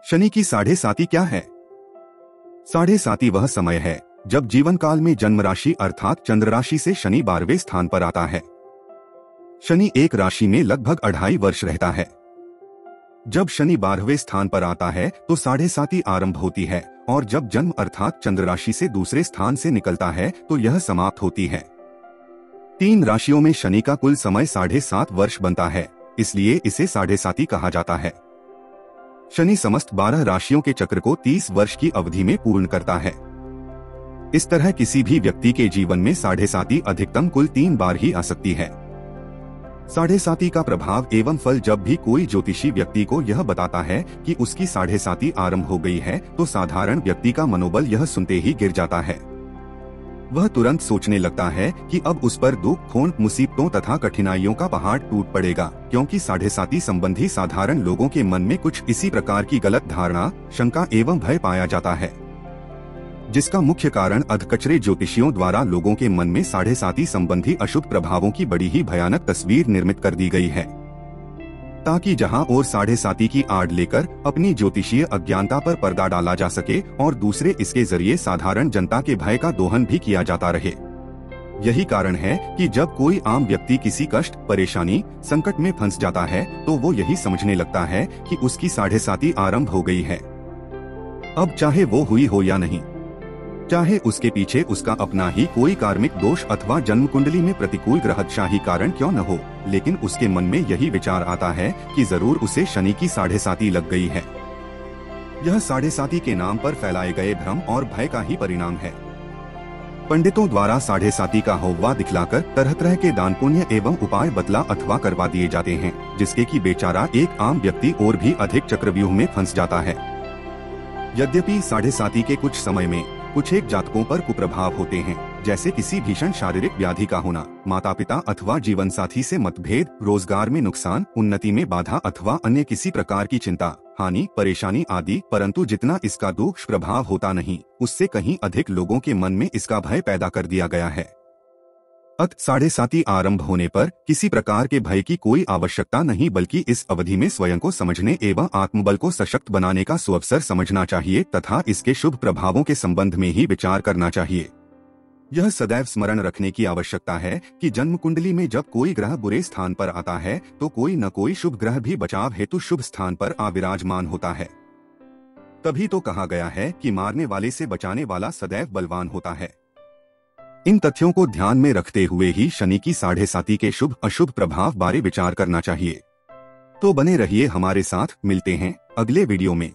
शनि की साढ़े साती क्या है? साढ़े साती वह समय है जब जीवन काल में जन्म राशि अर्थात चंद्र राशि से शनि 12वें स्थान पर आता है। शनि एक राशि में लगभग 2.5 वर्ष रहता है। जब शनि 12वें स्थान पर आता है तो साढ़े साती आरंभ होती है और जब जन्म अर्थात चंद्र राशि से दूसरे स्थान से निकलता है तो यह समाप्त होती है। 3 राशियों में शनि का कुल समय 7.5 वर्ष बनता है, इसलिए इसे साढ़े साती कहा जाता है। शनि समस्त 12 राशियों के चक्र को 30 वर्ष की अवधि में पूर्ण करता है। इस तरह किसी भी व्यक्ति के जीवन में साढ़े साती अधिकतम कुल 3 बार ही आ सकती है। साढ़े साती का प्रभाव एवं फल जब भी कोई ज्योतिषी व्यक्ति को यह बताता है कि उसकी साढ़े साती आरंभ हो गई है तो साधारण व्यक्ति का मनोबल यह सुनते ही गिर जाता है। वह तुरंत सोचने लगता है कि अब उस पर दुख, खून, मुसीबतों तथा कठिनाइयों का पहाड़ टूट पड़ेगा, क्योंकि साढ़े साती संबंधी साधारण लोगों के मन में कुछ इसी प्रकार की गलत धारणा, शंका एवं भय पाया जाता है, जिसका मुख्य कारण अधकचरे ज्योतिषियों द्वारा लोगों के मन में साढ़े साती संबंधी अशुभ प्रभावों की बड़ी ही भयानक तस्वीर निर्मित कर दी गई है, ताकि जहां और साढ़े साती की आड़ लेकर अपनी ज्योतिषीय अज्ञानता पर पर्दा डाला जा सके और दूसरे इसके जरिए साधारण जनता के भय का दोहन भी किया जाता रहे। यही कारण है कि जब कोई आम व्यक्ति किसी कष्ट, परेशानी, संकट में फंस जाता है तो वो यही समझने लगता है कि उसकी साढ़े साती आरंभ हो गई है। अब चाहे वो हुई हो या नहीं, चाहे उसके पीछे उसका अपना ही कोई कार्मिक दोष अथवा जन्म कुंडली में प्रतिकूल ग्रहदशाही कारण क्यों न हो, लेकिन उसके मन में यही विचार आता है कि जरूर उसे शनि की साढ़े साती लग गई है। यह साढ़े साती के नाम पर फैलाए गए भ्रम और भय का ही परिणाम है। पंडितों द्वारा साढ़े साती का हौवा दिखलाकर तरह तरह के दान पुण्य एवं उपाय बतला अथवा करवा दिए जाते हैं, जिसके कि बेचारा एक आम व्यक्ति और भी अधिक चक्रव्यूह में फंस जाता है। यद्यपि साढ़े साती के कुछ समय में कुछ एक जातकों पर कुप्रभाव होते हैं, जैसे किसी भीषण शारीरिक व्याधि का होना, माता पिता अथवा जीवन साथी से मतभेद, रोजगार में नुकसान, उन्नति में बाधा अथवा अन्य किसी प्रकार की चिंता, हानि, परेशानी आदि। परंतु जितना इसका दुष्प्रभाव होता नहीं, उससे कहीं अधिक लोगों के मन में इसका भय पैदा कर दिया गया है। साढ़े साती आरंभ होने पर किसी प्रकार के भय की कोई आवश्यकता नहीं, बल्कि इस अवधि में स्वयं को समझने एवं आत्मबल को सशक्त बनाने का सुअवसर समझना चाहिए तथा इसके शुभ प्रभावों के संबंध में ही विचार करना चाहिए। यह सदैव स्मरण रखने की आवश्यकता है कि जन्म कुंडली में जब कोई ग्रह बुरे स्थान पर आता है तो कोई न कोई शुभ ग्रह भी बचाव हेतु शुभ स्थान पर विराजमान होता है। तभी तो कहा गया है कि मारने वाले से बचाने वाला सदैव बलवान होता है। इन तथ्यों को ध्यान में रखते हुए ही शनि की साढ़े साती के शुभ अशुभ प्रभाव बारे विचार करना चाहिए। तो बने रहिए हमारे साथ, मिलते हैं अगले वीडियो में।